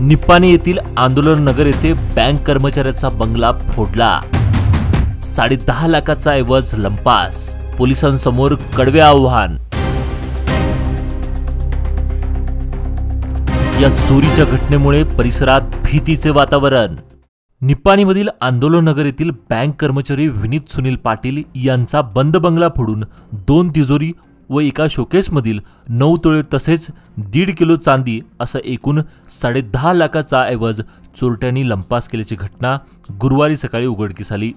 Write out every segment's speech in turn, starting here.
निप्पाणी येथील आंदोलन नगर येथे बँक कर्मचाऱ्याचा बंगला फोडला। 10.5 लाखाचा ऐवज लंपास, पोलिसांसमोर कडवे आव्हान। या चोरीच्या घटनेमुळे परिसरात भीतीचे वातावरण। निप्पाणीमधील आंदोलन नगर येथील बँक कर्मचारी विनीत सुनील पाटील यांचा बंद बंगला फोडून 2 तिजोरी व एका शोकेसमधील 9 तोळे तसेच 1.5 किलो चांदी असं एकूण 10.5 लाखाचा ऐवज चोरट्यांनी लंपास केल्याची घटना गुरुवारी सकाळी उघडकीस आली।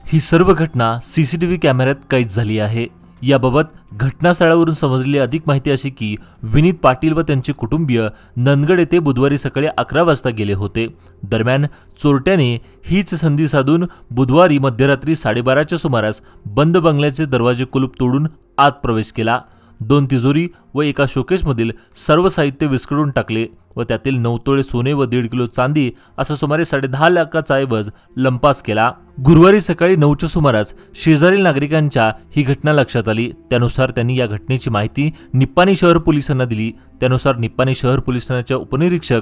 ही सर्व घटना सीसीटीव्ही कॅमेऱ्यात कैद झाली आहे। याबाबत घटनास्थळावरून समजलेली अधिक माहिती अशी की विनीत पाटील व त्यांचे कुटुंबीय नंदगड येथे बुधवारी सकाळी 11 वाजता गेले होते। दरम्यान चोरट्याने हीच संधी साधून बुधवारी मध्यरात्री 12:30च्या सुमारास बंद बंगल्याचे दरवाजे कुलूप तोडून आत प्रवेश केला। 2 तिजोरी व एका शोकेसमधील सर्व साहित्य विस्कळून टाकले व त्यातील 9 तोळे सोने व 1.5 किलो चांदी असा सुमारे 10.5 लाखाचा ऐवज लंपास केला। गुरुवारी सकाळी 9च्या सुमारास शेजारील नागरिकांच्या ही घटना लक्षात आली। त्यानुसार त्यांनी या घटनेची माहिती निप्पाणी शहर पोलिसांना दिली। त्यानुसार निप्पाणी शहर पोलीस ठाण्याच्या उपनिरीक्षक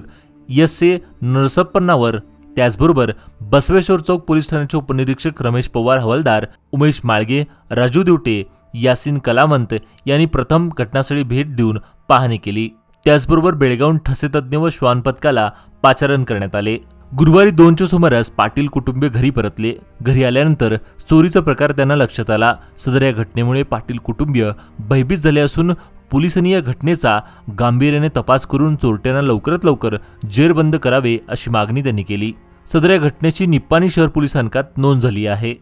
एस.ए. नरसप्पन्नावर, त्याचबरोबर बसवेश्वर चौक पोलीस ठाण्याचे उपनिरीक्षक रमेश पवार हवालदार, उमेश माळगे, राजू दिवटे, यासिन कलावंत यांनी प्रथम घटनास्थळी भेट देऊन पाहणी केली। त्याचबरोबर बेळगावहून ठसे तज्ञ व श्वान पथकाला पाचारण करण्यात आले। गुरुवारी 2च्या सुमारास पाटील कुटुंबीय घरी परतले। घरी आल्यानंतर चोरीचा प्रकार त्यांना लक्षात आला। सदर या घटनेमुळे पाटील कुटुंबीय भयभीत झाले असून पोलिसांनी या घटनेचा गांभीर्याने तपास करून चोरट्यांना लवकरात लवकर जेरबंद करावे अशी मागणी त्यांनी केली। सदर या घटनेची निप्पाणी शहर पोलिसांकात नोंद झाली आहे।